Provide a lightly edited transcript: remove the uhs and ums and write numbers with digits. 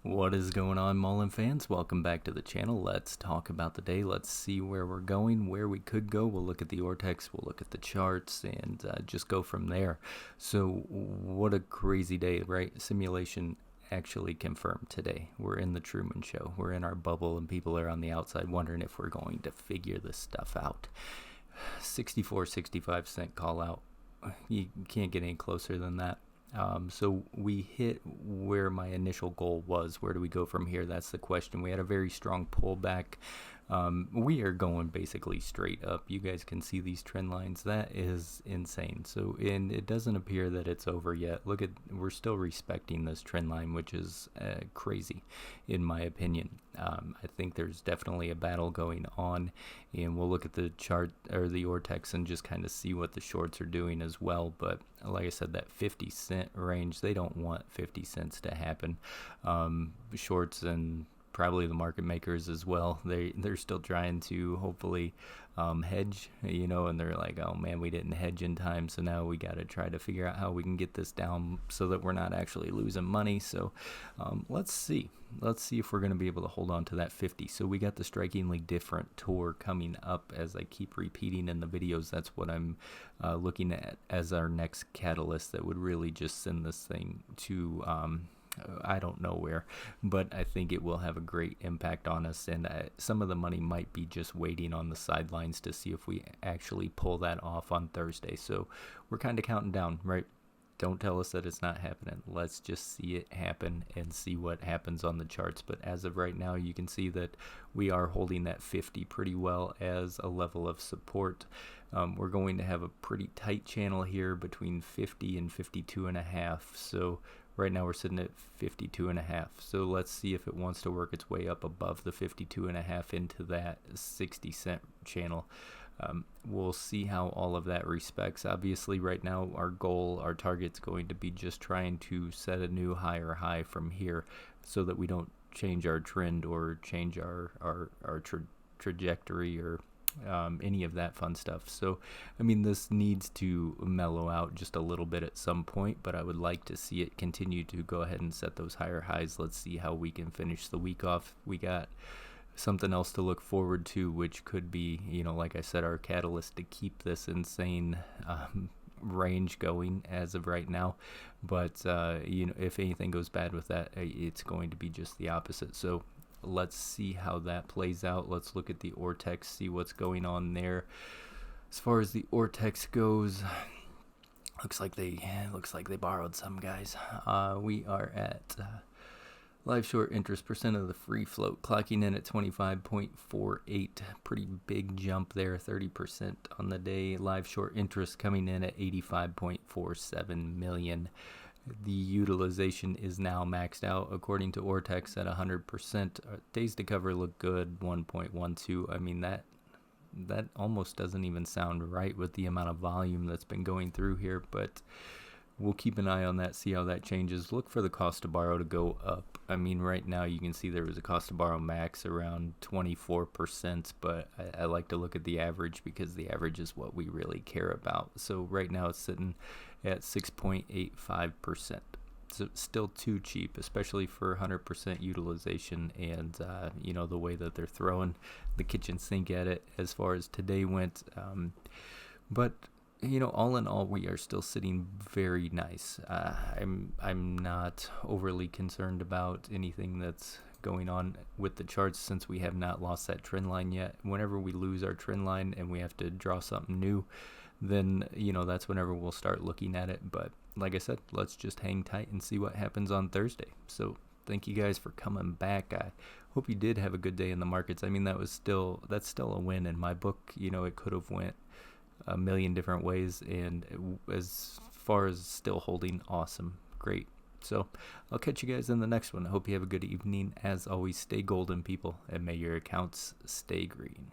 What is going on, muln fans? Welcome back to the channel. Let's talk about the day. Let's see where we're going, where we could go. We'll look at the Ortex, we'll look at the charts, and just go from there. So what a crazy day, right? Simulation actually confirmed today. We're in the Truman Show. We're in our bubble, and people are on the outside wondering if we're going to figure this stuff out. 64-65 cent call out. You can't get any closer than that. So we hit where my initial goal was. Where do we go from here? That's the question. We had a very strong pullback. We are going basically straight up. You guys can see these trend lines. That is insane. So, and it doesn't appear that it's over yet. Look at, we're still respecting this trend line, which is crazy in my opinion. I think there's definitely a battle going on, and we'll look at the chart or the Ortex and just kind of see what the shorts are doing as well. But like I said, that 50-cent range, they don't want 50 cents to happen. Shorts and probably the market makers as well, they're still trying to hopefully hedge, and they're like, oh man, we didn't hedge in time, so now we got to try to figure out how we can get this down so that we're not actually losing money. So let's see if we're going to be able to hold on to that 50. So we got the strikingly different tour coming up, as I keep repeating in the videos. That's what I'm looking at as our next catalyst that would really just send this thing to I don't know where, but I think it will have a great impact on us, and some of the money might be just waiting on the sidelines to see if we actually pull that off on Thursday. So we're kind of counting down, right? Don't tell us that it's not happening. Let's just see it happen and see what happens on the charts. But as of right now, you can see that we are holding that 50 pretty well as a level of support. We're going to have a pretty tight channel here between 50 and 52.5. So right now we're sitting at 52.5. So let's see if it wants to work its way up above the 52.5 into that 60-cent channel. We'll see how all of that respects. Obviously, right now our target's going to be just trying to set a new higher high from here, so that we don't change our trend or change our trajectory or any of that fun stuff. So I mean, this needs to mellow out just a little bit at some point, but I would like to see it continue to go ahead and set those higher highs. Let's see how we can finish the week off. We got something else to look forward to, which could be, like I said, our catalyst to keep this insane range going as of right now. But if anything goes bad with that, it's going to be just the opposite. So let's see how that plays out. Let's look at the Ortex, see what's going on there. As far as the Ortex goes, looks like they borrowed some, guys. We are at live short interest percent of the free float, clocking in at 25.48. Pretty big jump there, 30% on the day. Live short interest coming in at 85.47 million. The utilization is now maxed out according to Ortex at 100%. Days to cover look good, 1.12. I mean, that almost doesn't even sound right with the amount of volume that's been going through here, but we'll keep an eye on that, see how that changes. Look for the cost to borrow to go up. I mean, right now you can see there was a cost to borrow max around 24%, but I like to look at the average, because the average is what we really care about. So right now it's sitting at 6.85%. So still too cheap, especially for 100% utilization, and the way that they're throwing the kitchen sink at it as far as today went. But all in all, we are still sitting very nice. I'm not overly concerned about anything that's going on with the charts, since we have not lost that trend line yet. Whenever we lose our trend line and we have to draw something new, then that's whenever we'll start looking at it. But like I said, let's just hang tight and see what happens on Thursday. So thank you guys for coming back. I hope you did have a good day in the markets. I mean, that's still a win in my book. It could have went a million different ways, and as far as still holding, awesome, great. So I'll catch you guys in the next one. I hope you have a good evening. As always, stay golden, people, and may your accounts stay green.